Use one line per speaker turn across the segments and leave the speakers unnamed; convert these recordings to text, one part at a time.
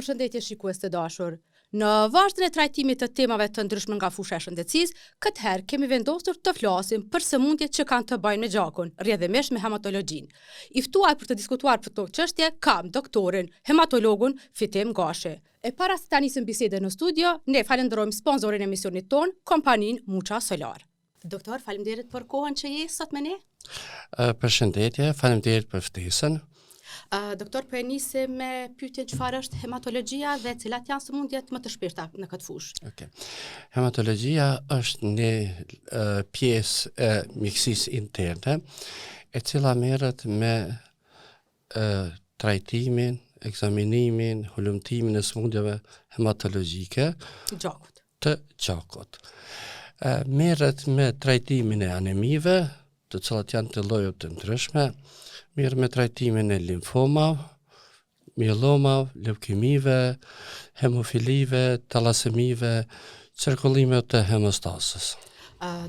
Përshëndetje shikues të dashur. Në vazhdën e trajtimit të temave të ndryshme nga fusha e shëndetësisë, këtë herë kemi vendosur të flasim për sëmundjet që kanë të bëjnë me gjakun, rrjedhimisht me hematologjinë. I ftuar për të diskutuar për këtë çështje kam doktorin, hematologun Fitim Gashi. E para se ta nisim bisedën në studio, ne falenderojmë sponsorin e emisionit ton, kompaninë Muça Solar. Doktor, faleminderit për kohën që je sot me ne.
Përshëndetje, faleminderit për ftesën.
Doktor, për e nisim me pyetjen çfarë është hematologjia dhe cilat janë sëmundjet më të shpeshta në këtë fushë.
Okay. Hematologjia është një pjesë e mjekësisë interne, e cila merret me trajtimin, ekzaminimin, hulumtimin e sëmundjeve hematologjike të gjakut. Merret me trajtimin e anemive, të cilat janë të lloje të ndryshme, mirë me trajtimin e limfomave, mielomave, leukemive, hemofilive, talasemive, qarkullime të hemostasës.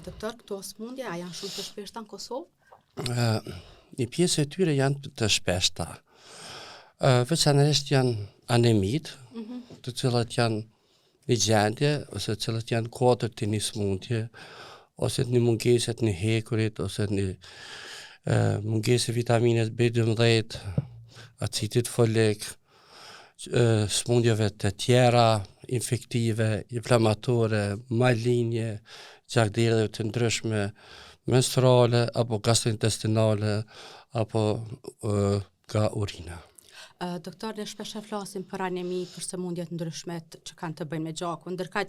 Doktor, këto sëmundje a janë shumë të shpeshta në Kosovë?
Një pjesë e tyre janë të shpeshta. Veçanërisht janë anemit, të cilat janë një gjendje, ose të cilat janë kodër të një sëmundje, ose një mungeset një hekurit, ose një mungesë e vitaminës B12, acidit folik, sëmundjeve të tjera, infektive, inflamatore, malinje, gjakderave të ndryshme, menstruale, apo gastrointestinale, apo nga urina.
Doktor, ne shpesh flasim për anemi, për sëmundjet ndryshme që kanë të bëjnë me gjakun, ndërkaq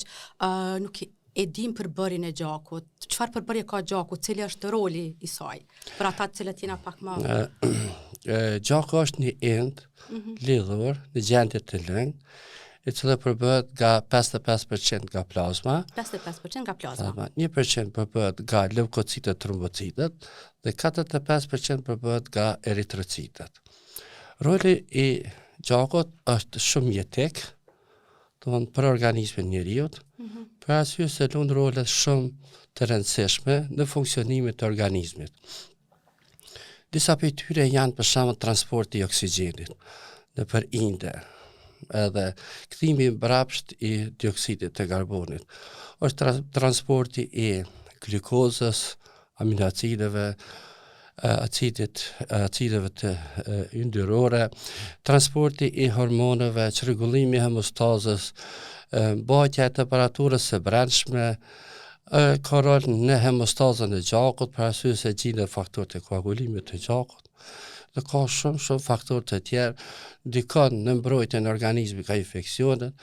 nuk e dim përbërjen e gjakut. Çfarë përbërje ka gjaku, cili është roli i saj? Për ata të cilët jena pak më.
Gjaku është një endë lidhur në gjendje të lëngë, e cila përbëhet nga 55% nga plazma.
55% nga plazma.
1% përbëhet nga leukocitet, trombocitet dhe 45% përbëhet nga eritrocitet. Roli i gjakut është shumë jetik, për organizmin njeriut, për arsye se lund role shumë të rëndësishme në funksionimin të organizmit. Disa prej tyre janë për shembull transporti i oksigjenit nëpër inde, edhe kthimi mbrapsht i dioksidit të karbonit. Është transporti i glukozës, aminoacideve, acideve të yndyrore, transporti i hormoneve, çrregullimi i hemostazës, mbajtja e temperaturës së brendshme, ka rol në hemostazën e gjakut, për arsye se gjendet faktorët e koagulimit të gjakut, dhe ka shumë faktorë të tjerë, ndikon në mbrojtjen e organizmit nga infeksionet,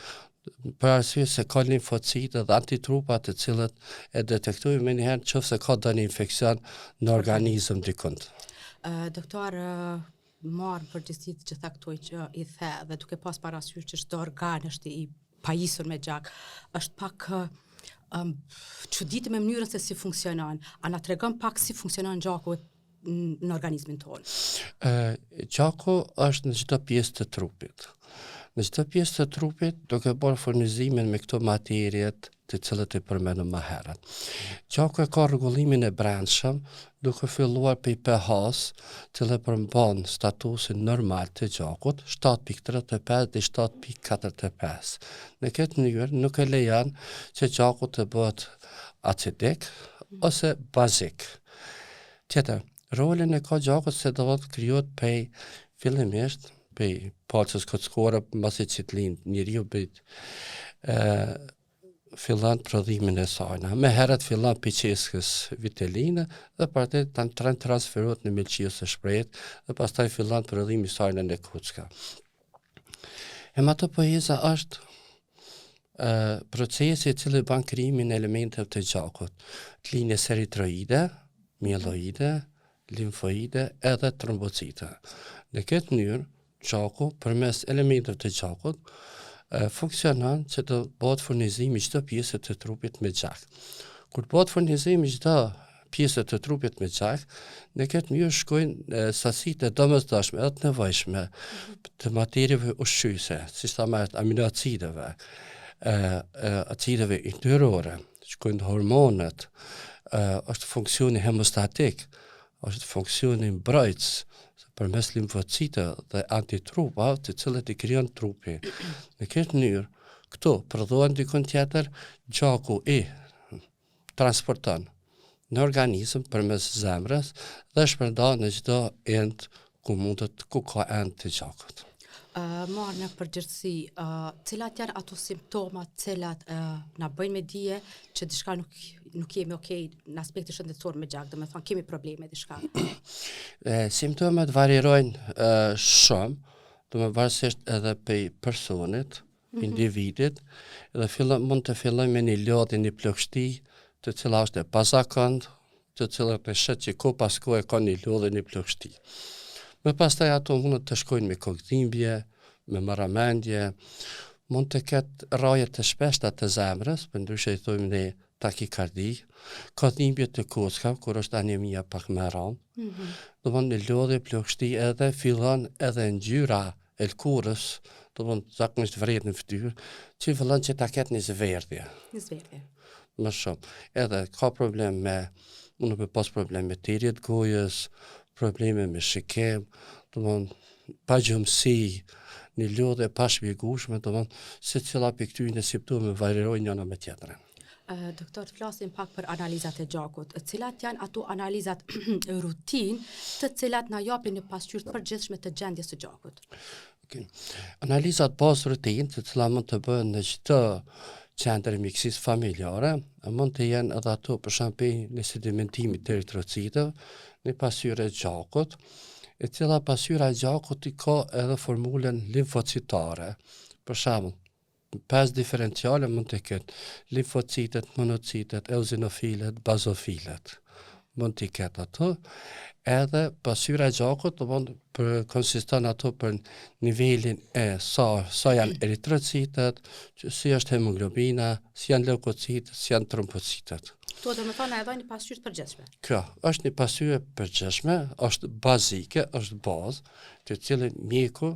për arsye se ka limfocite dhe antitrupa të cilët e detektojnë me njëherë nëse ka ndonjë infeksion në organizëm dikund.
Doktor, marr përgjegjësitë që thaktoj që i the dhe duke pas parasysh që çdo organ është i pajisur me gjak, është pak çuditë me mënyrën se si funksionon. A na tregon pak si funksionon gjaku në organizmin tonë?
Gjaku është në çdo pjesë të trupit. Në çdo pjesë të trupit duke bërë furnizimin me këto materiet të cilët e përmendëm më herët. Gjaku ka rregullimin e brendshëm duke filluar prej pH-s, që përmban statusin normal të gjakut, 7.35 dhe 7.45. Në këtë mënyrë nuk e lejon që gjaku të bëhet acidik ose bazik. Tjetër, rolin e ka gjakut se do të krijohet prej fillimisht prej palcës kockore, mbasi që të lind njeriu bëjt fillon prodhimin e saj. Me herët fillon piqeskës viteline dhe pastaj transferohet në milqiu së shprehtë dhe pastaj fillon prodhimi i saj në kucka. Hematopoieza është procesi i cili bën krijimin e elementeve të gjakut, linjes eritroide, mieloide, limfoide edhe trombocite. Në këtë mënyrë gjaku, përmes elementeve të gjakut, funksionon që të bëhet furnizimi çdo pjesë të trupit me gjak. Kur bëhet furnizimi çdo pjesë të trupit me gjak, në këtë mënyrë shkojnë sasitë e domosdoshme edhe të nevojshme të materieve ushqyese, siç thamë aminoacideve, acideve yndyrore, shkojnë hormonet, është funksioni hemostatik, është funksioni mbrojtës, përmes limfocitëve dhe antitrupave të cilët i krijon trupi. Në këtë mënyrë, këto prodhohen dikon tjetër, gjaku i transporton në organizëm përmes zemrës dhe shpërndan në çdo end ku ka end të gjakut.
Marrë në përgjithësi, cilat janë ato simptomat cilat na bëjnë me dije që diçka nuk jemi okay në aspektin shëndetësor me gjak, domethënë kemi probleme diçka.
Simptomat varirojnë shumë, varësisht edhe për personit, individit, dhe mund të fillojmë me një lodhje, një plagështi, të cila është e pazakontë, të cilat e shet që ko pas kohë ka një lodhje, një plagështi. Më pastaj ato mund të shkojnë me kokëdhimbje, me marramendje, mund të ketë rraje të shpeshta të zemrës, përndryshe i thojmë ne takikardi, ka dhimbje të kockave kur është anemia pak më e rëndë. Domthonë në lodhje plagështi edhe fillon edhe ngjyra e lkurës, domthonë zakonisht vret në fytyrë, që fillon që ta ketë një zverdhje.
Një zverdhje.
Më shumë. Edhe ka mund të pas problem me thirrje të gojës, probleme me shikim, domthonë pagjumësi, një lodhje pa shpjegueshme, domthonë secila prej këtyre simptomeve varirojnë njëra me tjetrën.
Doktor, flasim pak për analizat e gjakut. Cilat janë ato analizat rutinë të cilat na japin një pasqyrë të përgjithshme të gjendjes së gjakut?
Okay. Analizat pas rutinë, të cilat mund të bëhen në çdo qendër mjekësisë familjare, mund të jenë edhe ato për shembull në sedimentimit të eritrocitëve, në pasqyrë e gjakut, e cila pasqyra e gjakut i ka edhe formulën limfocitare. Për shembull, 5 diferenciale mund të ketë limfocitet, monocitet, eozinofilet, bazofilet. Mund të ketë ato. Edhe pasqyra e gjakut konsiston ato për nivelin e sa janë eritrocitet, si është hemoglobina, si janë leukocitet, si janë trombocitet.
Këto domethënë e dhajnë një pasqyrë të përgjithshme.
Kjo është një pasqyrë e përgjithshme, është bazike, është bazë, të cilën mjeku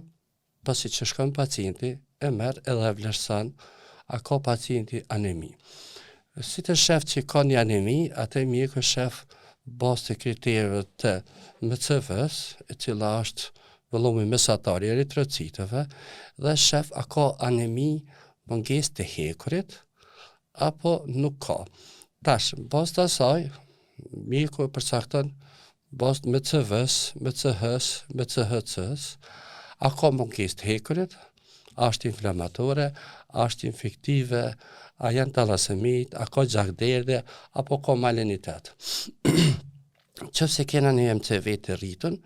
pasi që shkon pacienti e merr edhe e vlerëson a ka pacienti anemi. Si të shef që ka një anemi, atë mjeku shef bazë të kriterëve të MCV-s, e cila është vëllimi mesatar i eritrocitëve, dhe shef a ka anemi, mungesë të hekurit apo nuk ka. Tash, bazë të asaj, mjeku e përcakton bazë MCV-s, MCH-s, MCHC-s, a ka mungesë të hekurit, a është inflamatore, a është infektive, a janë talasemit, a ka gjakderdhje, apo ka malenitet. Qëse kena një MCV të rritën,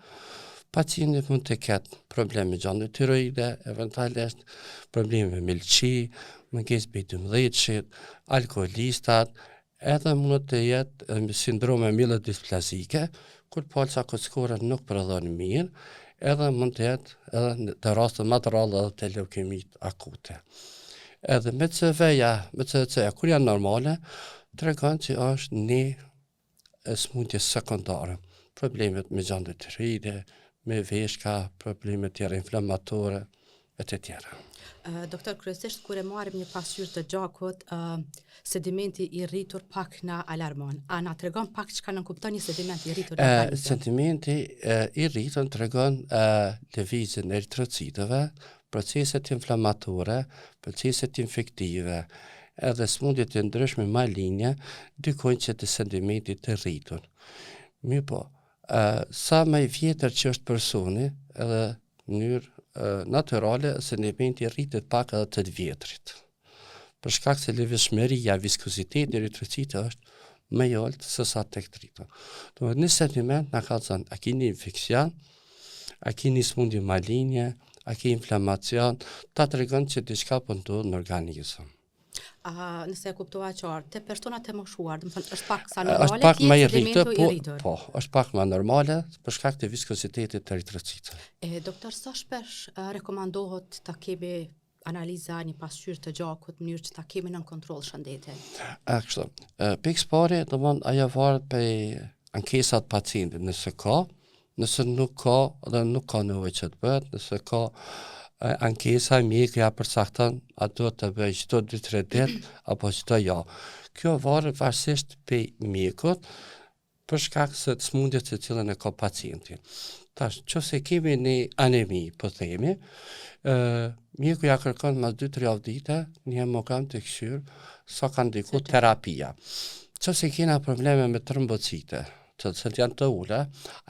pacienti mund të ketë probleme me gjandë tiroide, eventualisht probleme me milçi, mungesë B12, alkoolistat, edhe mund të jetë sindrome mielodisplazike, kur palca kockore nuk prodhon mirë, edhe mund të jetë edhe të raste më të rralla edhe të leukemit akute. Edhe MCV-ja, kur janë normale, tregon që është një smundje sekundare. Problemet me gjandë tiroide, me veshka, problemet tjera inflamatore, e të tjera.
Doktor, kryesisht kur e marrim një pasqyrë të gjakut, sedimenti i rritur pak na alarmon. A na tregon pak çka nën kupton një sediment i rritur në organizëm?
Sedimenti i rritur tregon lëvizjen e eritrocitëve, proceset inflamatore, proceset infektive, edhe smundjet e ndryshme maligne, dykojnë që të sedimentit të rritur. Mirë po, sa më i vjetër që është personi, edhe në mënyrë natyrale, sedimenti rritet pak edhe të vjetrit. Për shkak se lëvizshmëria, viskoziteti i eritrocitëve është më i ulët se sa tek rritur. Domethënë në sediment na ka thënë, a keni infeksion, a keni smundje maligne, a ke inflamacion, ta tregon që diçka po ndodh në organizëm.
Nëse e kuptova qartë, te personat e moshuar, do të thonë është pak sa normale,
është pak më i rritur,
rritur.
Po, është pak më normale për shkak të viskozitetit të eritrocitëve.
Doktor, sa shpesh rekomandohet ta kemi analiza një pasqyrë të gjakut në mënyrë që ta kemi nën kontroll shëndetin?
Kështu. Pikë pare, domthonë ajo varet prej ankesat pacientit, nëse ka, nëse nuk ka, dhe nuk ka nevojë që të bëhet, nëse ka ankesa, mjeku ja përcakton, a duhet të bëj çdo 2-3 ditë apo çdo javë. Kjo varet varësisht prej mjekut, për shkak se të smundjet që cilën e ka pacienti. Tash, nëse kemi një anemi, po themi, mjeku ja kërkon mas 2-3 javë dite një hemogram të këshyr, sa ka ndiku terapia. Nëse kena probleme me trombocite, të cilët janë të ula,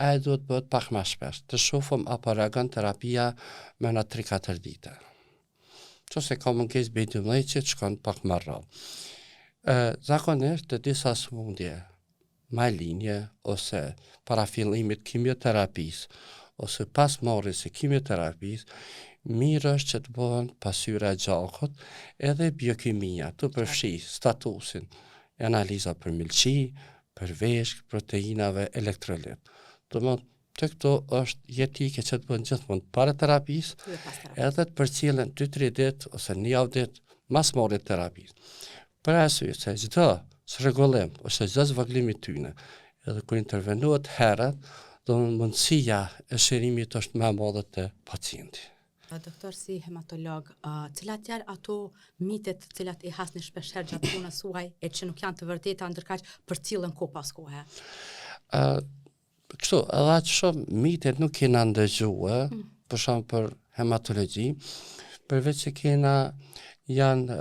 ajo duhet bëhet pak më shpesh. Të shohim apo reagon terapia me na 3-4 dite. Nëse ka mungesë B12 që shkon pak më rrallë. Zakonisht të disa smundje, malinje ose para fillimit kimioterapisë ose pas marrjes së kimioterapisë, mirë është që të bëhen pasyra e gjakut edhe biokimia, të përfshi statusin, analiza për milçi, për veshk, proteinave, elektrolit. Domethënë të këto është jetike që të bëhen gjithmonë para terapisë, edhe të përcjellen 2-3 ditë ose një javë ditë mas marrjes terapisë. Për arsye se çdo rregullim ose çdo zvogëlim i tyne, edhe kur intervenohet herët, do mundësia e shërimit është më e madhe te pacienti.
Doktor, si hematolog, cilat janë ato mitet të cilat i hasni shpeshherë gjatë punës suaj e që nuk janë të vërteta ndërkaq përcillen kohë pas kohe?
Kështu, edhe aq shumë mitet nuk kena ndëgjuar, për shembull për hematologji, përveç se kena janë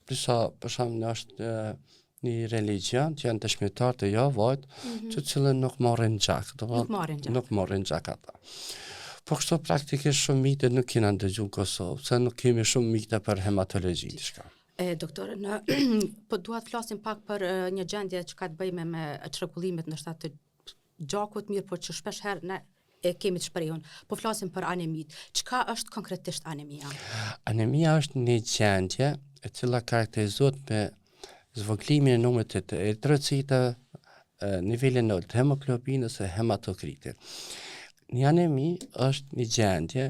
disa, për shembull, është një religion që janë dëshmitar të Jehovait, të cilën nuk marrin gjak, nuk marrin gjak ata. Po kështu praktikisht shumë mite nuk kena ndëgjuar në Kosovë, se nuk kemi shumë mite për hematologji diçka.
Doktor, po dua të flasim pak për një gjendje që ka të bëjë me çrregullimet ndoshta të gjakut, mirë, po që shpesh herë ne e kemi të shprehun. Po flasim për anemit. Çka është konkretisht anemia? Anemia
është një gjendje e cila karakterizohet me zvogëlimin e numrit të eritrocitëve, nivelin e të hemoglobinës e hematokritit. Një anemi është një gjendje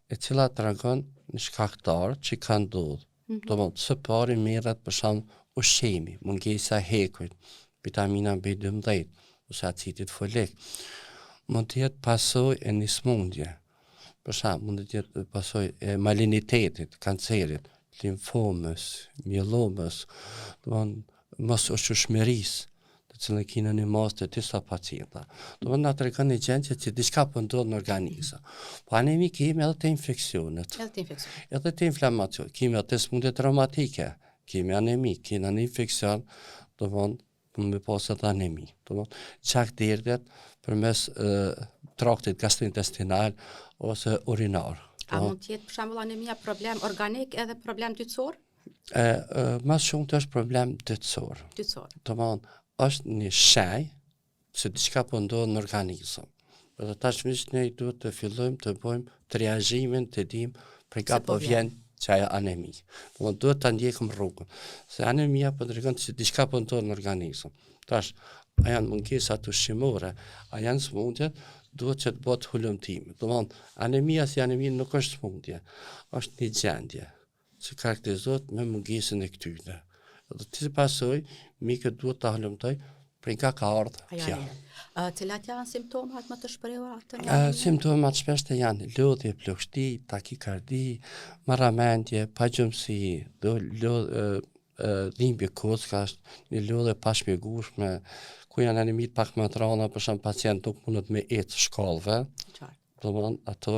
e cila tregon një shkaktar që ka ndodhur. Domethënë, së pari merret për shembull ushqimi, mungesa e hekurit, vitamina B12 ose acidit folik. Mund të jetë pasojë e një smundje. Për shembull, mund të jetë pasojë e malinitetit, kancerit, limfomës, mielomës, mos ushqyeshmërisë, të cilën kena një masë të disa pacienta. Na tregon një gjendje që diçka po ndodh në organizëm. Po anemi kemi edhe të infeksionet. Edhe të inflamacion. Kemi edhe të smundje traumatike. Kemi anemi, kena një infeksion, me pas edhe anemi. Çak derdhet përmes traktit gastrointestinal ose urinar.
A mund të jetë për shembull anemia problem organik edhe problem dytësor?
Mas shumë të është problem dytësor. Është një shenjë se diçka po ndodh në organizëm. Edhe tashmisht ne duhet të fillojmë të bëjmë triazhimin, të dimë prej ka po vjen çaja anemi. Duhet ta ndjekim rrugën. Se anemia po tregon se diçka po ndodh në organizëm. Tash, a janë mungesat ushqimore, a janë smundjet, duhet që të bëhet hulumtim. Anemia si anemia nuk është smundje, është një gjendje që karakterizohet me mungesën e këtyre. Dhe të pasoj, mikët duhet të hulumtoj prej nga ka ardhur kjo.
Cilat janë simptomat më të shprehura të
anemia? Simptomat shpeshtë janë lodhje plagështi, takikardi, marramendje, pagjumësi, dhimbje kockash, një lodhje pa shpjegueshme, ku janë anemit pak më të rënda, për shembull pacient nuk mundet me ecë shkallëve. Ato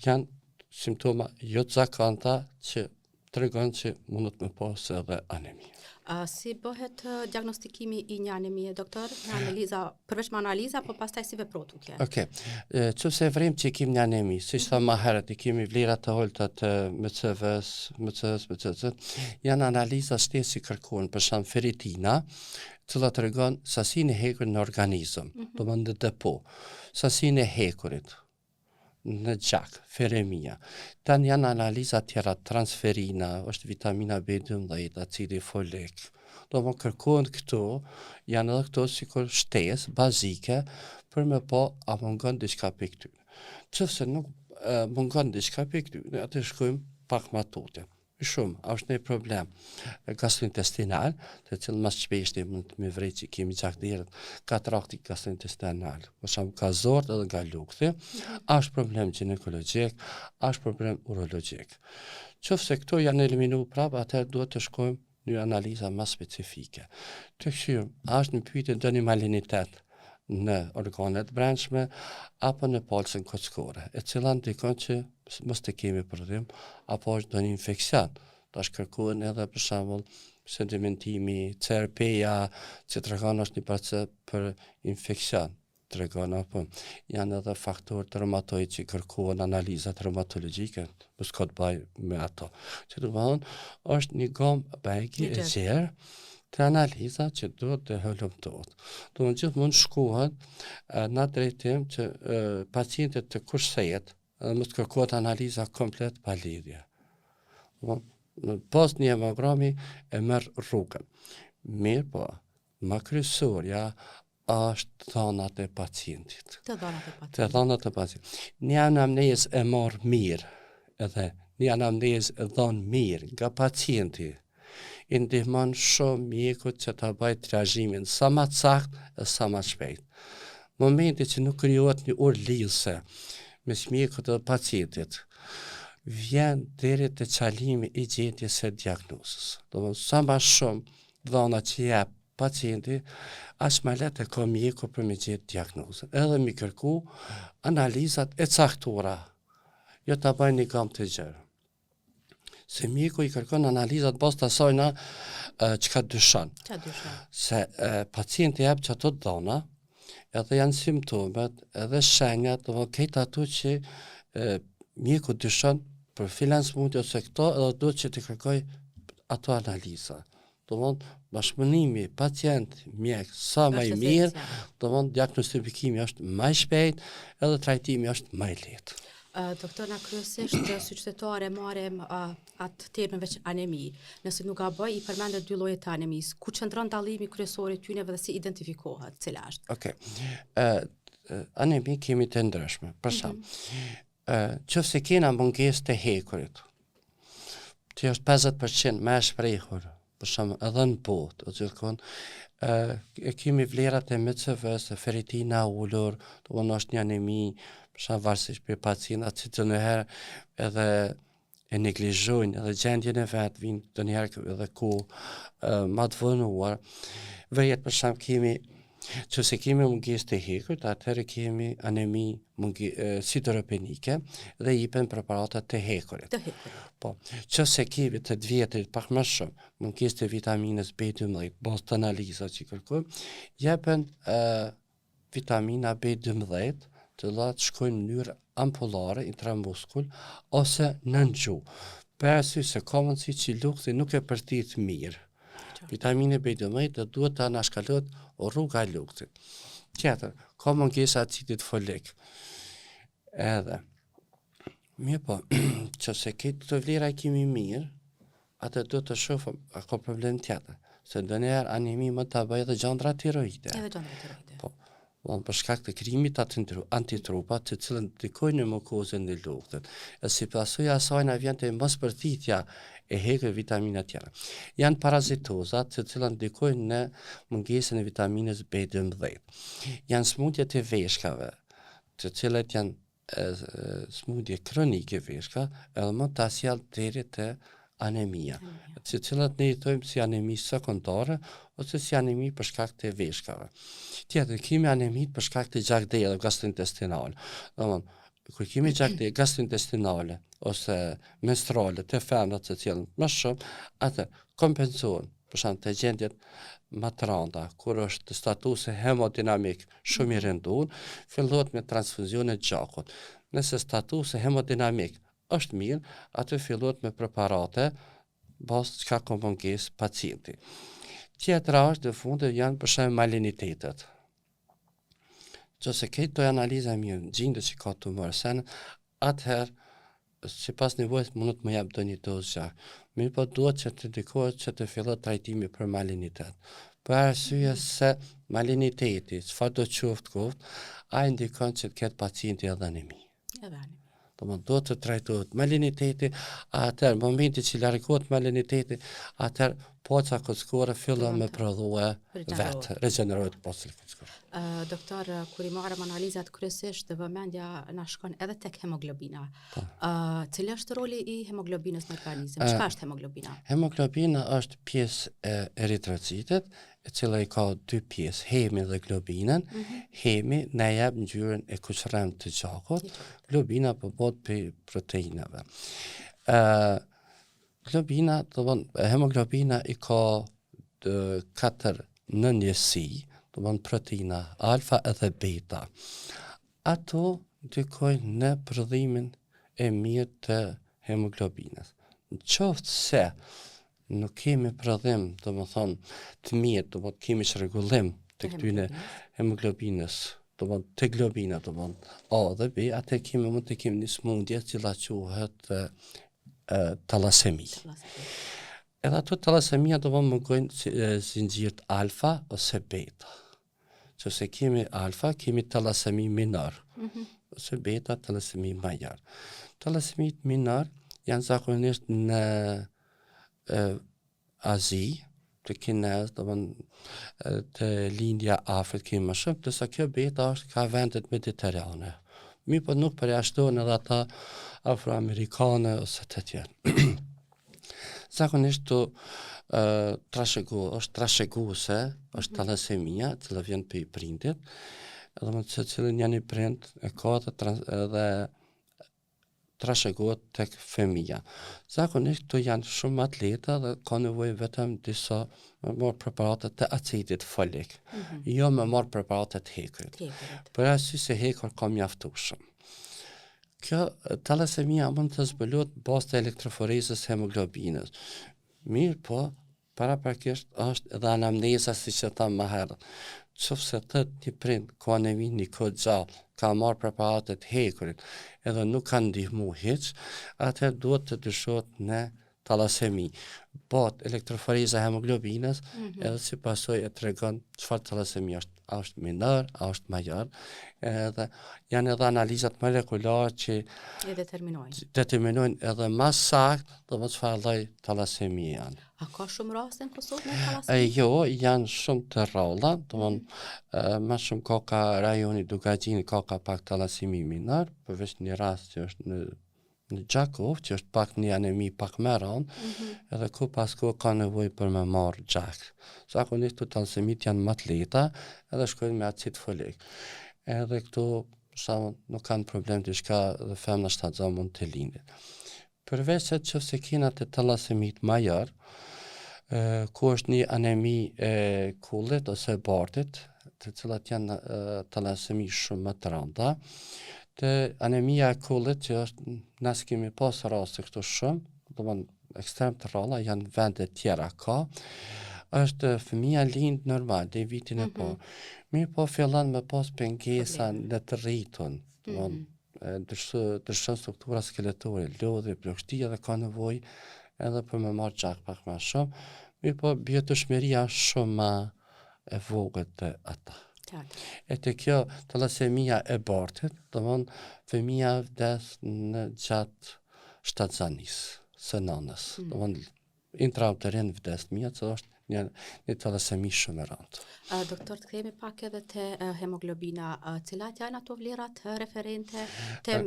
janë simptoma jo të zakonta që tregon që mundet me pas edhe anemi.
Si bëhet diagnostikimi i një anemie, doktor? Përveç me analiza, po pastaj si veprot ukje?
Nëse vrim që kemi një anemi, siç tha më herët, i kemi vlerat të ulta të MCV-s, janë analiza shtesë që kërkohen, për shembull ferritina, cila tregon sasinë e hekurit në organizëm, në depo, sasinë e hekurit në gjak, feremia. Tanë janë analiza tjera, transferina, është vitamina B12, acidi folik. Kërkohen këto, janë edhe këto sikur shtesë bazike për me po a mungon diçka për këtyre. Nëse nuk mungon diçka për këtyre, atë shkojmë pak më tutje. Shumë, është një problem gastrointestinal, të cilën mas shpeshti mund të me vrej që kemi gjakderët ka trakti gastrointestinal, për shembull ka zort edhe nga lukthi, është problem ginekologjik, është problem urologjik. Qofse këto janë eliminu prapë, atëherë duhet të shkojmë një analiza më specifike. Të këshirë, a është në pyetje ndonjë malinitet në organet brendshme apo në palsën kockore, e cila ndikon që mos të kemi prodhim apo është ndonjë infeksion. Tash kërkohen edhe për shembull sedimentimi, CRP-ja, që tregon është një procedurë për infeksion, tregon apo janë edhe faktorë reumatoid që kërkohen analizat reumatologjike, mos ka të bëjë me ato. Që do të thonë është një gomë bajki e gjerë të analiza që duhet të hëllumtohet. Do të gjithmonë shkohet në drejtim që pacientët të kursejt mos kërkohet analiza komplet pa lidhje. Pas një hemografi e merr rrugën. Mirë po, më kryesorja është dhënat e pacientit.
Të dhënat e pacientit.
Të dhënat e pacientit. Një anamnezë e marr mirë, edhe një anamnezë e dhënë mirë nga pacienti, i ndihmon shumë mjekut që ta bëjë triazhimin sa më saktë e sa më shpejt. Momenti që nuk krijohet një urë lidhse mes mjekut dhe pacientit, vjen deri te çalimi i gjendjes së diagnozës. Do sa më shumë dhëna që jep pacienti, aq më lehtë ka mjeku për me gjetë diagnozën. Edhe mi kërku analizat e caktuara, jo ta bëjnë një gamë të gjerë. Se mjeku i kërkon analizat bazë të asajna çka dyshon. Se pacienti jep që ato dhëna, edhe janë simptomet, edhe shenjat, do këtë ato që mjeku dyshon për filan smundje ose këto, edhe duhet që të kërkoj ato analiza. Do bashkëpunimi pacient mjek sa më i mirë, do diagnostikimi është më i shpejt, edhe trajtimi është më i lehtë.
Doktor, na kryesisht si qytetare marrim atë termin veç anemi. Nëse nuk gaboj, i përmendet dy lloje të anemisë. Ku qëndron dallimi kryesor i tyre dhe si identifikohet, cila është?
Okej. Anemi kemi të ndryshme. Për shembull, nëse kena mungesë të hekurit, që është 50% më e shprehur, për shembull edhe në botë, o gjithkohë kemi vlerat e MCV-s, ferritina ulur, do është një anemi, për shembull varësisht për pacientat që të njëherë edhe e neglizhojnë edhe gjendjen e vet, vinë të njëherë edhe ku ma të vonuar. Vejet për shembull kemi Nëse kemi mungesë të hekurit, atëherë kemi anemi sideropenike dhe jipen preparatat të hekurit. Po, nëse kemi të vjetrit pak më shumë, mungesë të vitaminës B12, bazë të analizave që kërkojmë, jepen vitamina B12, të cilat shkojnë në mënyrë ampullare intramuskul ose nën gjuhë. Për arsye se ka mundësi që lukthi nuk e përtit mirë. Vitamina B12 duhet të anashkalohet rruga e lukthit. Tjetër, ka mungesë acidit folik. Edhe, mirë po, që se këtë të vlera kemi mirë, atë duhet të shohim a ka problem tjetër. Se ndonjëherë anemi më ta bëjë edhe gjandra tiroide. Po, për shkak të krijimit të antitrupa, të cilën ndikojnë në mukozën e luktit. E si pasojë asaj na vjen të mospërthitja e hekë vitamina tjera. Janë parazitozat të cilat ndikojnë në mungesën e vitaminës B12. Janë smundjet e veshkave, të cilat janë smundje kronike veshka, edhe mund ta sjellë deri te anemia, të cilat ne i thojmë si anemi sekondare ose si anemi për shkak të veshkave. Tjetër, kemi anemi për shkak të gjakdejë dhe gastrointestinale. Kur kemi gjakdejë gastrointestinale ose menstruale të femrat të cilën më shumë, atë kompensohen për shkak të gjendjet më të rënda, kur është statusi hemodinamik shumë i rënduar, fillohet me transfuzione gjakut. Nëse statusi hemodinamik është mirë, atë fillohet me preparate bazë çka ka mungesë pacienti. Tjetra është në fund janë për shembull malinitetet. Nëse këto analiza mirë gjindet që ka tumor sen, atëherë sipas nevojës mund të më jap ndonjë dozë gjak. Mirë po duhet që të ndikohet që të fillohet trajtimi për malinitet. Për arsye se maliniteti, çfarë do qoftë kuft, ai ndikon që të ketë pacienti edhe anemi. Do të trajtohet maliniteti, atëherë momenti që largohet maliniteti, atëherë poca kockore fillon me prodhue vetë, regenerohet poca kockore.
Doktor, kur i marrëm analizat kryesisht vëmendja na shkon edhe tek hemoglobina. Cili është roli i hemoglobinës në organizëm? Çka është hemoglobina?
Hemoglobina është pjesë e eritrocitit, e cila i ka dy pjesë, hemi dhe globinën. Hemi na jep ngjyrën e kuqërrem të gjakut, globina përbohet prej proteinave. Hemoglobina i ka 4 nënjësi, proteina alfa edhe beta. Ato ndikojnë në prodhimin e mirë të hemoglobinës. Në qoftë se nuk kemi prodhim, të mirë, kemi rregullim të këtyne hemoglobinës, të globina, A dhe B, atë mund të kemi një smundje cila quhet talasemi. Edhe ato talasemia mungojnë zinxhirt alfa ose beta. Nëse kemi alfa, kemi talasemi minor, ose beta, talasemi major. Talasemit minor janë zakonisht në Azi, të Kinez, të lindja Afrikë kemi më shumë, dërsa kjo beta është ka vendet mediterane. Mi po nuk përjashtohen edhe ata afroamerikane ose të tjerë. Zakonisht të është trashëguese, është talasemia, cila vjen për i prindit, edhe më të cilën janë i prind e ka edhe trashëgohet tek fëmija. Zakonisht të janë shumë atleta dhe ka nevojë vetëm disa me marrë preparate të acidit folik, jo me marrë preparate të hekurit. Për arsye se hekur ka mjaftueshëm. Kjo talasemia mund të zbuluhet bazë të elektroforezës hemoglobinës. Mirë po, paraprakisht është edhe anamneza si që thamë më herët. Qofse të një prind ka anemi një kohë gjallë, ka marrë preparate të hekurit, edhe nuk ka ndihmu hiç, atëherë duhet të dyshohet në talasemi. Bat elektroforeza hemoglobinës, edhe si pasojë e tregon çfarë talasemi është. A është minor, a është major, edhe janë edhe analizat molekulare që determinojnë edhe më saktë çfarë lloj talasemi janë.
A ka shumë raste në Kosovë me talasemi?
Jo, janë shumë të rralla, më shumë ka rajoni Dugagjini ka pak talasemi minor, përveç një rast që është në Gjakov, që është pak një anemi pak më rëndë, edhe ku pas ku ka nevojë për me marrë gjak. Zakonisht të talasemit janë më të lehta, edhe shkojnë me acid folik. Edhe këtu nuk kanë problem të shka dhe femna shtatzon mund të lindin. Përveç se që se kena të talasemit major, ku është një anemi e kullit ose bartit, të cilat janë talasemi shumë më të rënda, të anemia e kullit që është nësë kemi pas raste këtu shumë, ekstrem të rralla, janë vende tjera ka, është fëmija lind normal, dhe i vitin e po. Mirë po fillon me pas pengesa në të rritun, ndryshon struktura skeletore, lodhje, plagështia dhe ka nevojë edhe për me marrë gjak pak më shumë. Mirë po biotushmëria është shumë më e vogël të ata. E të kjo talasemia e bartit, fëmija vdes në gjatë shtatzanis, së nanës. Intrauterin vdes mija, që është një talasemi shumë e rëndë.
Doktor, të kthehemi pak edhe te hemoglobina, cilat janë ato vlerat referente te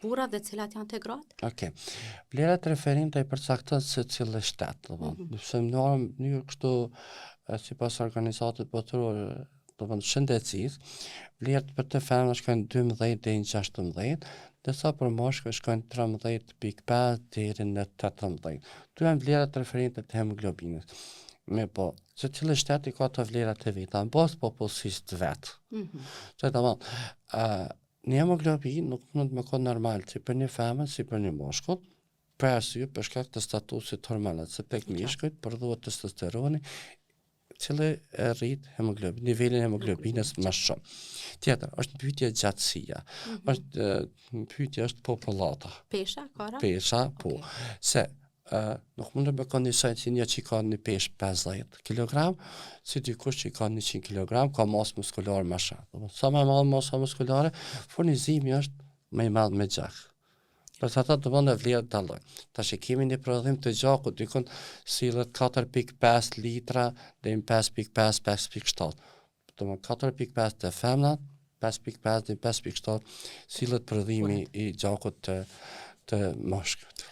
burrat dhe cilat janë te gratë?
Okej. Vlerat referente i përcakton se cilë shtet, nëse në mënyrë kështu sipas organizatit botëror shëndetësisë, vlerat për të femra shkojnë 12 deri në 16, ndërsa për moshkull shkojnë 13.5 deri në 18. Këto janë vlerat referente të hemoglobinës. Me po, se cilë shteti ka të vlerat e veta, në bazë popullsisë të vetë. Një hemoglobin nuk mund me kohë normal si për një femër, si për një moshkull, për arsye për shkak të statusit hormonal, se tek mishkujt përdhuhet testosteroni, cili rrit nivelin hemoglobinës më shumë. Tjetër, është pyetje gjatësia. Pyetje është popullata.
Pesha, kara?
Pesha, po. Se nuk mund të bëkon një sajtë si një që ka një pesh 50 kg, si dikush që ka 100 kg, ka masë muskulare më shumë. Sa më madhe masa muskulare, furnizimi është më i madh me gjak. Për sa ata domon e vlerë dallojnë. Tash kemi një prodhim të gjakut, dikon sillet 4.5 litra deri në 5.5, 5.7. Domon 4.5 të femnat, 5.5 deri 5.7 sillet prodhimi i gjakut të moshkut.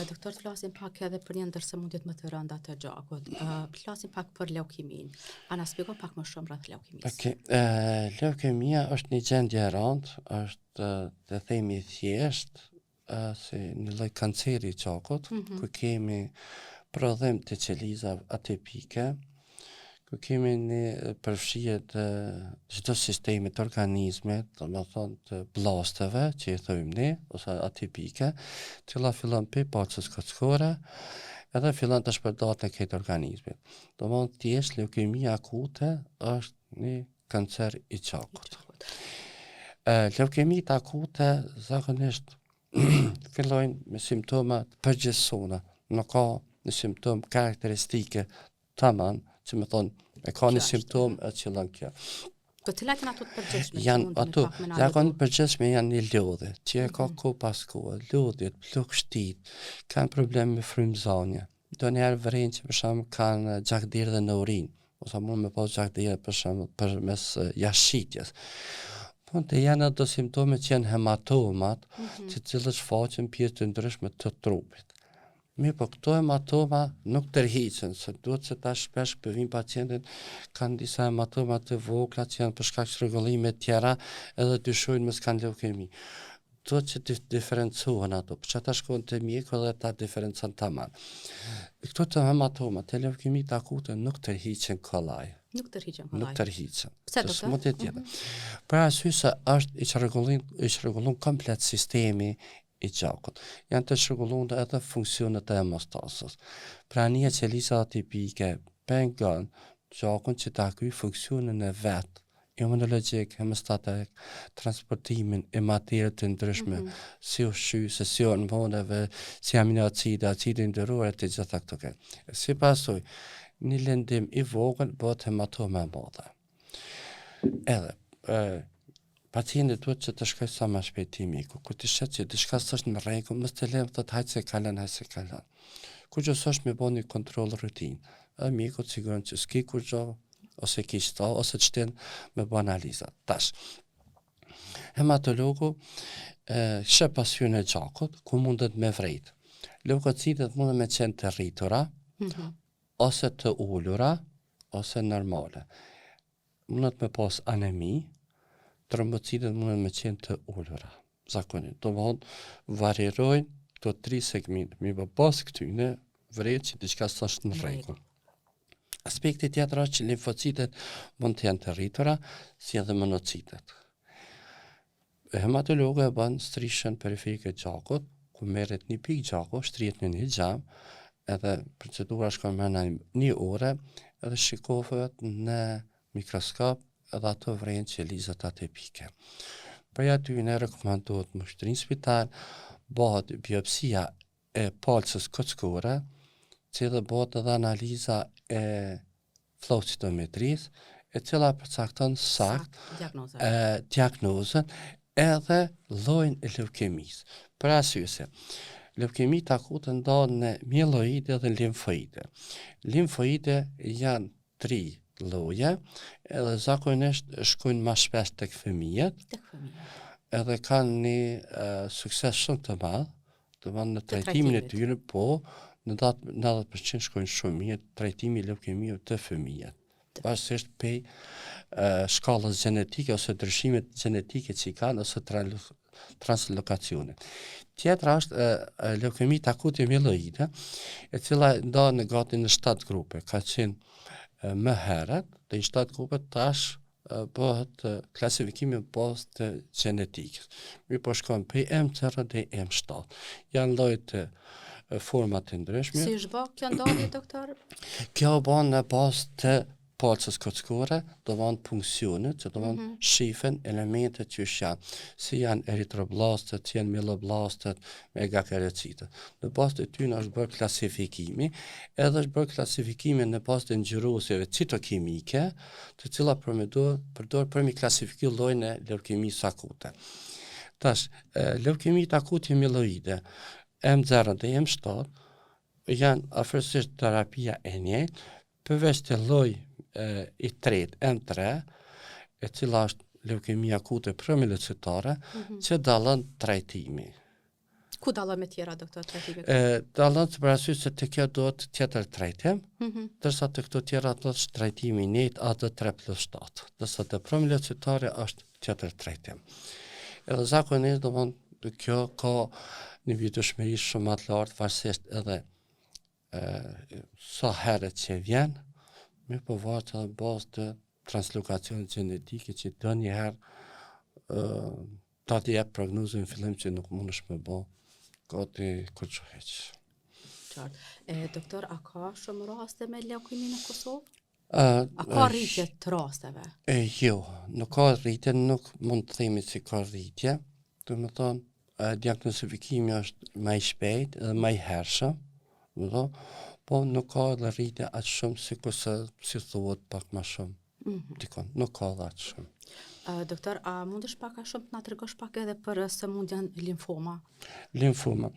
Doktor, të flasim pak edhe për një ndër sëmundjet më të rënda të gjakut. Flasim pak për leukimin. A na shpjegon pak më shumë rreth leukimisë?
Okej, leukemia është një gjendje e rëndë, është të themi thjesht si një lloj kanceri i gjakut, ku kemi prodhim të qelizave atipike, ku kemi një përfshirje të çdo sistemi të organizmit, domethënë të bllasteve, që i thojmë ne, ose atipike, të cila fillon pe palcës kockore, edhe fillon të shpërndahet në këtë organizmit. Domethënë thjesht leukemia akute është një kancer i gjakut. Leukemitë akute zakonisht fillojnë me simptoma të përgjithshme, nuk ka një simptom karakteristike tamam, që më thonë e ka një simptom e qëllon kjo.
Po cilat janë ato të përgjithshme?
Janë ato, zakonisht përgjithshme janë një lodhje, që e ka kohë pas kohë, lodhjet, plagështit, kanë probleme me frymëzanie. Donjëherë vërin që për shembull kanë gjakderdhje në urinë, ose mund me pas gjakderdhje për shembull përmes jashtëshitjes. Po të janë ato simptome që janë hematomat, që cilët shfaqen pjesë të ndryshme të trupit. Mirë, po këto hematoma nuk tërhiqen, se duhet se ta shpesh përvin pacientit kanë disa hematoma të vogla që janë për shkak çrregullime të tjera edhe dyshojnë mos kanë leukemi. Duhet që të diferencohen ato, për që ata shkojnë të mjeku dhe ta diferencon tamam. Këto të hematoma, të leukemitë akute nuk tërhiqen kollaj.
Nuk tërhiqen.
Pse do të? Mund të tjetër. Për arsye se është i çrregullon komplet sistemi i gjakut. Janë të çrregulluar edhe funksionet e hemostasës. Prania e qelizave atipike pengon gjakun që ta kryej funksionin e vet, imunologjik, hemostatik, transportimin e materiave të ndryshme, si ushqyese, si hormoneve, si aminoacide, acide yndyrore, të gjitha këto këtu. Si pasojë, një lëndim i vogël bëhet hematoma e madhe. Edhe pacienti duhet që të shkojë sa më shpejt te mjeku. Kur të shet që diçka s'është në rregull, mos të lëm thotë hajtë se kalon. Kur që s'është me bën një kontroll rutinë, mjeku të siguron që s'ke kurrë ose ke sta ose të shtyn me bë analiza. Tash hematologu sheh pasion e gjakut ku mundet me vrejt. Leukocitet mundet me qenë të rritura, ose të ulura, ose normale. Mundet me pas anemi, trombocitet mundet me qenë të ulura. Zakonisht, domethënë varirojnë këto 3 segmente, mi pas këtyne vret që diçka s'është në rregull. Aspekti tjetër është që limfocitet mund të janë të rritura, si edhe monocitet. Hematologu e bën strishën periferike të gjakut, ku merret një pikë gjaku, shtrihet në një xham, edhe procedura shkon me një orë, edhe shikohet në mikroskop, edhe ato vrejnë qelizat atipike. Për aty ne rekomandohet më shtrin spital, bëhet biopsia e palcës kockore, që edhe bëhet edhe analiza e flow cytometrisë, e cila përcakton sakt diagnozën edhe llojin e leukemisë. Për arsye se leukemitë akute ndahen në mieloide dhe limfoide. Limfoide janë 3 lloje, edhe zakonisht shkojnë më shpesh tek fëmijët. Edhe kanë një sukses shumë të madh, domethënë në trajtimin e tyre, po në 90% shkojnë shumë mirë trajtimi i leukemive të fëmijët. Pavarësisht pej shkallës gjenetike ose ndryshimet gjenetike që kanë ose translokacionit. Tjetra është leukemitë akute mieloide, e cila ndahet në gati në 7 grupe. Ka qenë më herët, dhe në 7 grupe tash bëhet klasifikimi pas të gjenetikës. Mi po shkojnë prej M0 dhe M7. Janë lloje të format të ndryshme.
Si është bë kjo ndodhje, doktor?
Kjo bën në bazë të palcës kockore, do të funksionet, që do të shifen elementet që janë, si janë eritroblastet, si janë mieloblastet, megakariocytet. Në bazë të tyre është bërë klasifikimi, edhe është bërë klasifikimi në bazë të ngjyrosjeve citokimike, të cilat përdor për mi klasifikuar llojin e leukemisë akute. Tash, leukemit akute mieloide, M0 dhe M7, janë afërsisht terapia e njëjtë, përveç të lloj i tretë, M3, e cila është leukemia akute promilocitare, që dallon trajtimi.
Ku dallon me tjera, doktor, trajtimi?
Dallon të parasysh se të kjo duhet tjetër trajtim, ndërsa të këto tjera do të trajtimi i njëjtë AD3+7, ndërsa të promilocitare është tjetër trajtim. Edhe zakonisht domthonë kjo ka një vjetëshmëri shumë më të lartë varsisht edhe sa herët që vjen, me varet edhe bazë të translokacionit gjenetike që do njëherë ta të jep prognozën në fillim që nuk mundesh me bë gati kur që heq.
Qartë. Doktor, a ka shumë raste me leukemi në Kosovë? A ka rritje të rasteve?
Jo, nuk ka rritje, nuk mund të themi se ka rritje. Do të thonë, diagnostifikimi është më i shpejtë dhe më i hershëm, po nuk ka edhe rritje aq shumë si thuhet pak më shumë. Dikon, nuk ka dhe aq shumë.
Doktor, a mundesh pak a shumë të na tregosh pak edhe për sëmundjen limfoma?
Limfoma.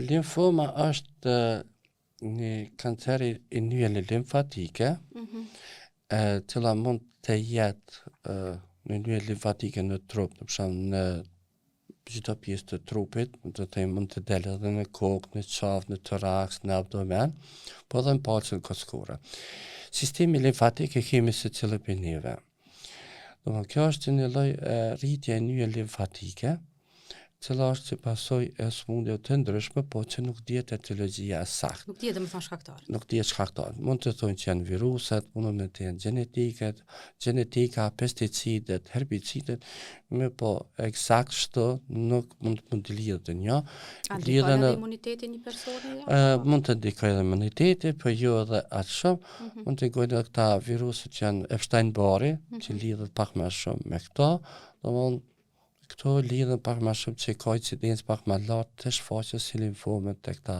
Limfoma është një kanceri i nyelës limfatike, cila mund të jetë në nyelë limfatike në trup, në përshembull në çdo pjesë të trupit, do të thënë mund të dalë edhe në kokë, në qafë, në toraks, në abdomen, po edhe në palcën kockore. Sistemi limfatik e kemi secili prej neve. Domethënë kjo është një lloj rritje e nyelës limfatike, cila është si pasojë e sëmundjeve të ndryshme, po që nuk dihet etiologjia e saktë.
Nuk dihet domethënë shkaktar.
Nuk dihet shkaktar. Mund të thonë që janë viruset, mund të jenë gjenetika, pesticidet, herbicidet, me po eksakt shto nuk mund të lidhet të një.
A ndikon edhe imuniteti një personi?
Mund të ndikojë edhe imuniteti, po jo edhe atë shumë. Mund të ndikojë edhe këta viruset që janë Epstein-Barri, që lidhet pak më shumë me këto. Domthonë këto lidhen pak më shumë që ka incidencë pak më lartë të shfaqjes si limfome të këta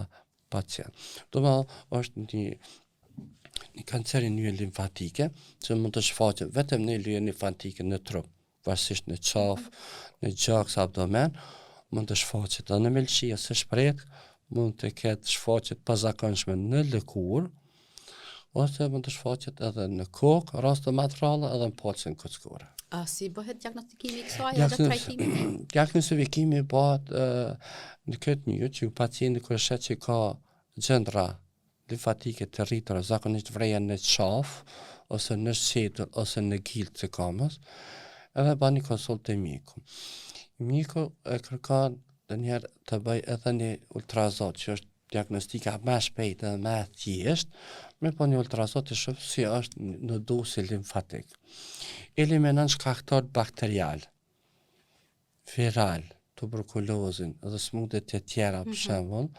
pacient. Domthonë është një kancer i nyelës limfatike që mund të shfaqet vetëm në nyelën limfatike në trup, varësisht në qafë, në gjaks, abdomen, mund të shfaqet edhe në melçi ose shpreh, mund të ketë shfaqje të pazakonshme në lëkurë, ose mund të shfaqet edhe në kokë, raste më të rralla edhe në palcën kockore.
Si bëhet diagnostikimi i kësaj edhe trajtimi?
Diagnostikimi bëhet në këtë mënyrë që pacienti kur shet që ka gjendra limfatike të rritura, zakonisht vrejen në qafë, ose në shqetër, ose në giltë të kamës, edhe bën një konsultë te mjeku. Mjeku e kërkon ndonjëherë të bëj edhe një ultrazot, që është diagnostika më shpejtë dhe më thjeshtë, me po një ultrazot të shoh si është në dosje limfatik. Eliminon shkaktar bakterial, viral, tuberkulozën dhe sëmundjet e tjera për shembull,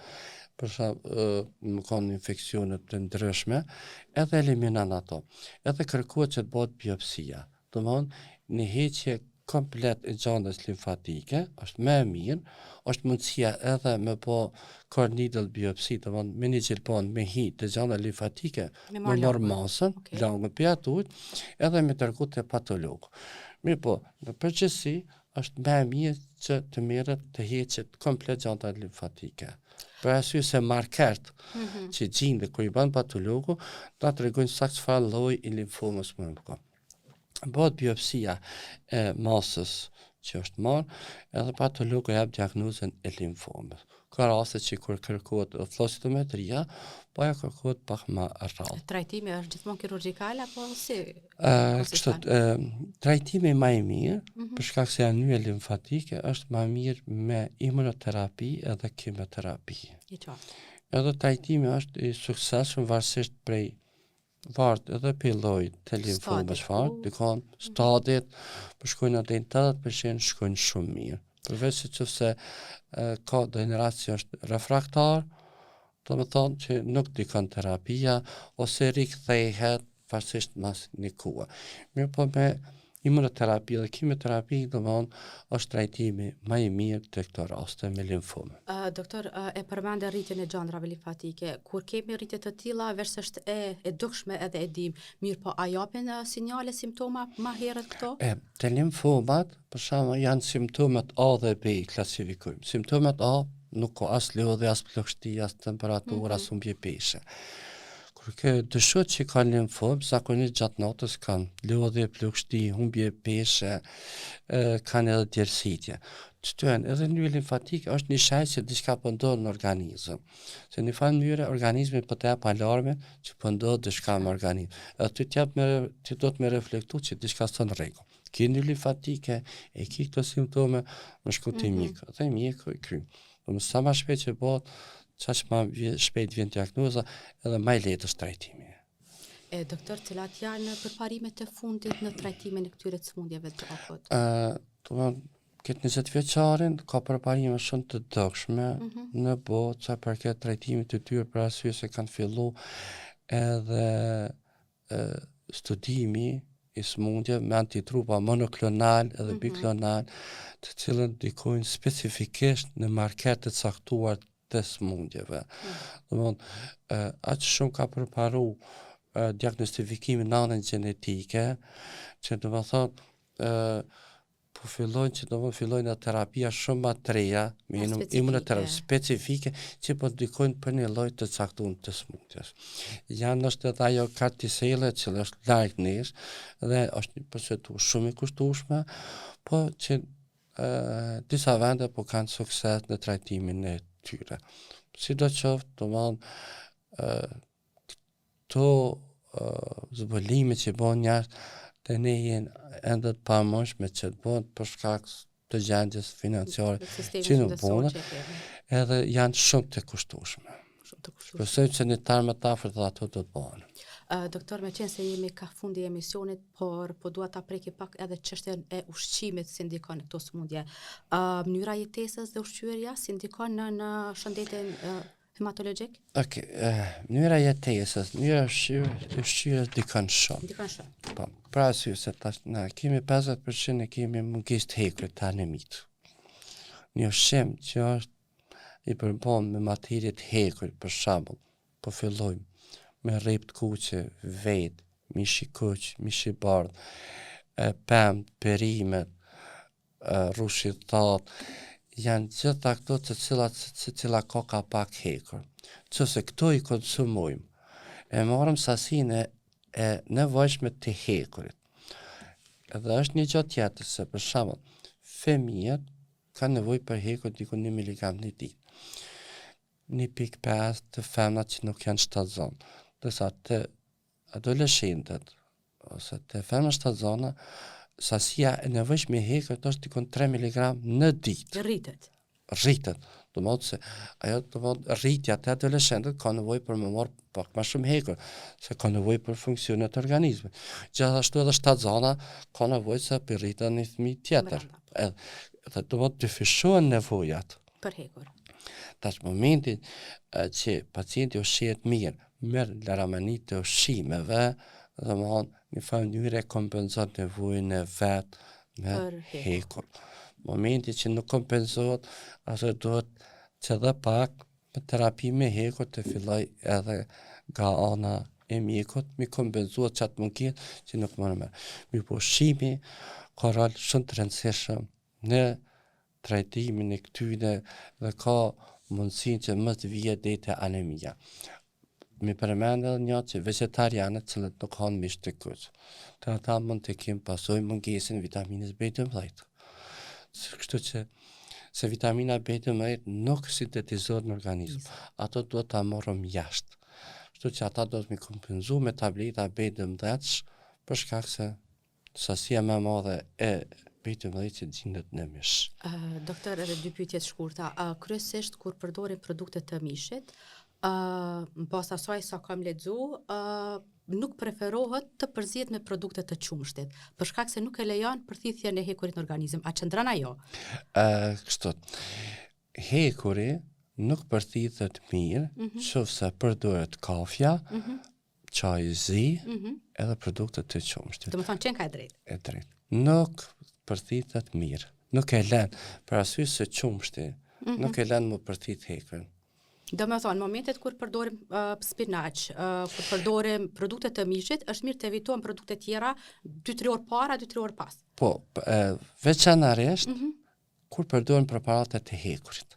më kanë infeksionet të ndryshme, edhe eliminon ato. Edhe kërkohet që të bëhet biopsia. Domthonë një heqje komplet e gjandës limfatike është më e mirë, është mundësia edhe me po core needle biopsi, domthonë me një gjelpon me hi të gjanda limfatike, me marr masën, langën për atut, edhe me tërgu të patologu. Mirë po, në përgjithësi është më e mirë që të merret të heqet komplet gjanda limfatike. Për arsye se markert që gjinde kur i bën patologu, ta tregojnë saktë çfarë lloji i limfomës mund të ketë. Bëhet biopsia e masës që është marrë, edhe patologu jep diagnozën e limfomës. Ka raste që kur kërkohet flossitometria, po ja kërkohet pak më rrallë.
Trajtimi është gjithmonë kirurgjikal apo si?
Trajtimi më i mirë, për shkak se janë nyelë limfatike, është më mirë me imunoterapi edhe kimoterapi. Edhe trajtimi është i suksesshëm varësisht prej varet edhe për llojit të limfomës dikon stadit, shkojnë atë 80% shkojnë shumë mirë. Përveç se ka doneratë që është refraktar, do të thonë që nuk dikon terapia ose rikthehet varësisht mas një kohë. Mirë po me Imunoterapi dhe kimioterapia domthonë është trajtimi më i mirë të këto raste me limfomë.
Doktor, e përmendë rritjen e gjandrave limfatike. Kur kemi rritje të tilla, veçse e dukshme edhe e dim, mirë po a japin sinjale, simptoma më herët këto?
Të limfomat, për shembull, janë simptomat A dhe B, klasifikojmë. Simptomat A nuk ka as lodhje, as plagështi, as temperaturë, as humbje peshe. Kur ke dëshot që ka limfom, zakonisht gjatë natës kanë lodhje, plagështi, humbje peshe, kanë edhe djersitje. Qëtën, edhe një limfatik është një shajt që diçka po ndodh në organizëm. Se në një mënyrë organizmi po të jap alarmin që po ndodh diçka në organizëm. Edhe ti do të me reflektu që diçka s'të në rregull. Ki një limfatike, e ki këto simptome, më shku te mjeku, dhe mjeku i krym. Sa ma shpejt që bëhet, qaq ma shpejt vjen diagnoza edhe ma i lehtë është trajtimi.
Doktor, cilat janë përparimet e fundit në trajtimin e këtyre sëmundjeve të gjakut?
Këtë 20 vjeçarin ka përparime shumë të dukshme në botë sa përket trajtimit të tyre për arsye se kanë fillu edhe studimi i sëmundjeve me antitrupa monoklonal edhe biklonal, të cilën ndikojnë specifikisht në marker të caktuar të sëmundjeve. Domthonë, aq shumë ka përparu diagnostifikimin në anën gjenetike, që do të thotë po fillojnë terapia shumë më të reja, me imunoterapi specifike që po ndikojnë për një lloj të caktuar të sëmundjes. Janë është edhe ajo kartisele që është larg nesh dhe është një procedur shumë e kushtueshme, po që disa vende po kanë sukses në trajtimin e tyre. Sidoqoftë, domthonë këto zbulime që bën jashtë të ne jenë ende të pamundshme që të bëhen për shkak të gjendjes financiare që nuk bëhen, edhe janë shumë të kushtueshme. Besoj që në terma të afërt ato do të bëhen.
Doktor, me qenë se jemi ka fundi i emisionit, por po dua ta preki pak edhe çështjen e ushqimit si ndikon këto sëmundje. Mënyra jetesës dhe ushqyerja si ndikon në shëndetin hematologjik?
Mënyra jetesës, mënyra ushqyerjes dikon shumë.
Dikon shumë.
Po, pra arsye se tash na kemi 50% e kemi mungesë të hekur të anemit. Një ushqim që është i përbën me materie të hekur, për shembull, po fillojmë me rrep të kuqe, vet, mish i kuq, mish i bardh, pemë, perimet, rrush i thatë, janë gjitha këto të cila ka pak hekur. Qëse këto i konsumojmë, e marrim sasinë e nevojshme të hekurit. Edhe është një gjë tjetër se për shembull, fëmijët kanë nevojë për hekur diku 1 miligram në ditë. 1.5 të femnat që nuk janë shtatzon. Dërsa të adoleshentët ose të femnat shtatzona, sasia e nevojshme e hekurit është diku 3 miligram në ditë. Rritet. Do të thotë se ajo rritja të adoleshentët ka nevojë për më marr pak më shumë hekur, se ka nevojë për funksionet të organizmit. Gjithashtu edhe shtatzona ka nevojë se për rritën një fëmijë tjetër. Edhe do të dyfishohen nevojat
për hekur.
Tash momentin që pacienti ushqehet mirë, merr laramanit të ushqimeve, domthonë në mënyrë kompenzon nevojën e vet me hekur. Momenti që nuk kompenzohet, atë duhet që dhe pak me terapi me hekur të filloj edhe nga ana e mjekut me kompenzuar çat mungesë që nuk më merr. Po ushqimi ka rol shumë të rëndësishëm në trajtimin e këtyre dhe ka mundësinë që më të vijë deri te anemia. Mi përmend edhe një që vegetarianët që nuk kanë mish të kuq. Të ata mund të kenë pasojë mungesën vitaminës B12. Kështu që se vitamina B12 nuk sintetizohet në organizëm. Ato duhet ta marrim jashtë. Kështu që ata do të mi kompenzu me tableta B12 për shkak se sasia më e madhe e B12 që gjendet në mish.
Doktor, edhe 2 pyetje të shkurta. Kryesisht kur përdorin produkte të mishit, mbas asaj sa kam lexu, nuk preferohet të përzihet me produkte të qumshtit, për shkak se nuk e lejon përthithjen e hekurit në organizëm. A qëndron ajo?
Kështu. Hekuri nuk përthithet mirë, nëse përdoret kafja, çaj zi, edhe produkte të qumshtit.
Do më thonë qenë ka e drejtë.
E drejtë. Nuk përthitet mirë. Nuk e lën, për arsye se qumshti nuk e lën më përthit hekën.
Do më thonë, momentet kur përdorim spinaq, kur përdorim produkte të mishit, është mirë të evitojmë produkte tjera 2-3 orë para, 2-3 orë pas.
Po, veçanërisht kur përdorim preparate të hekurit.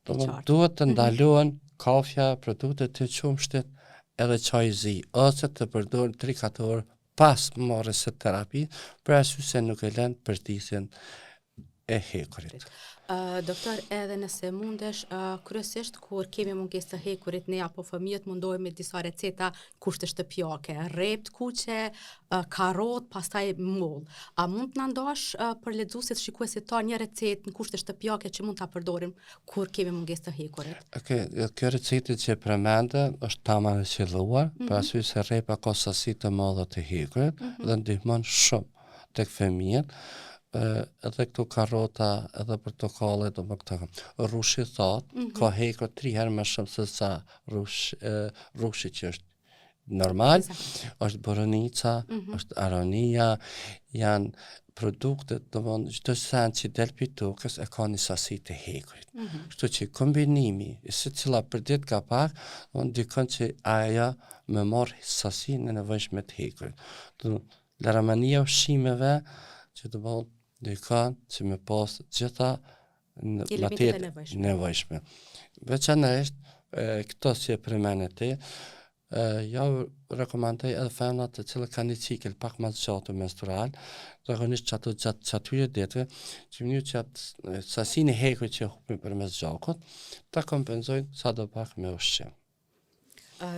Duhet të ndalohen kafja, produkte të qumshtit, edhe çaj zi, ose të përdorim 3-4 orë pas marrjes së terapi, për arsye se nuk e lën përthitjen e hekurit.
Doktor, edhe nëse mundesh, kryesisht kur kemi mungesë të hekurit, ne apo fëmijët mundohemi me disa receta kushte shtëpiake, rrept, kuqe, karrot, pastaj moll. A mund të na ndash për lexuesit shikuesit ta një recetë në kushte shtëpiake që mund ta përdorim kur kemi mungesë të hekurit?
Kjo recetë që përmendë është tamam e qelluar, për arsye se rrepa ka sasi të madhe të hekurit dhe ndihmon shumë tek fëmijët. Edhe këtu karrota, edhe portokalle, do më këta. Rushi thatë, ka hekur 3 herë më shumë se sa rushi që është normal, është boronica, është aronia, janë produkte, do më çdo sen që del pi tokës e ka një sasi të hekurit. Kështu që kombinimi, se cila për ditë ka pak, ndikon që aja me marrë sasi në nevojshme të hekurit. Laramania ushqimeve, që do më ndikon që me pas gjitha materie nevojshme. Veçanërisht, këto si e përmendë ti, ja rekomandoj edhe femrat të cilët kanë një cikël pak më të gjatë menstrual, zakonisht që ato gjatë atyre ditëve, që mënyrë që atë sasinë e hekurit që hupin përmes gjakut, ta kompenzojnë sa do pak me ushqim.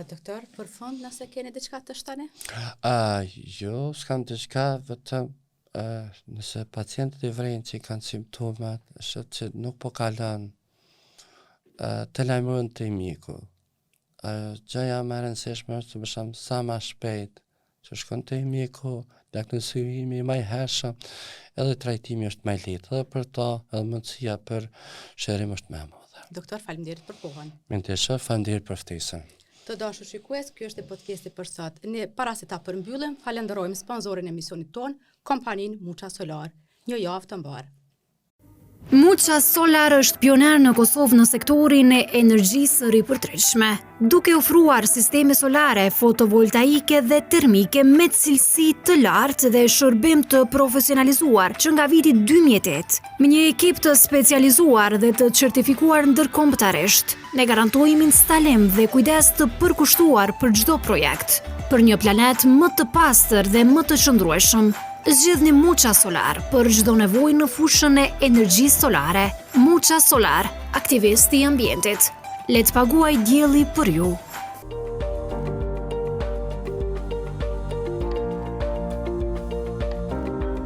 Doktor, për fund, nëse keni diçka të shtani?
Jo, s'kam diçka, vetëm nëse pacientët e vrejnë që kanë simptomat, është që nuk po kalon, të lajmëron të mjeku. Gjëja më e rëndësishme është të bësham sa më shpejt, që shkon të mjeku, diagnostikimi më i hershëm, edhe trajtimi është më i lehtë, edhe për ta, edhe mundësia për shërim është më e madhe.
Doktor, faleminderit për kohën.
Faleminderit për ftesën.
Të dashur shikues, ky është podcasti për sot. Ne para se ta përmbyllim, falenderojmë sponsorin e emisionit ton, kompaninë Mucha Solar. Një javë të mbarë.
Mucha Solar është pioner në Kosovë në sektorin e energjisë ripërtritshme, duke ofruar sisteme solare, fotovoltaike dhe termike me cilësi të lartë dhe shërbim të profesionalizuar që nga viti 2008. Me një ekip të specializuar dhe të certifikuar ndërkombëtarisht, ne garantojmë instalim dhe kujdes të përkushtuar për çdo projekt, për një planet më të pastër dhe më të qëndrueshëm. Zgjidhni Mucha Solar për çdo nevojë në fushën e energjisë solare. Mucha Solar, aktivisti i ambientit. Le të paguaj dielli për ju.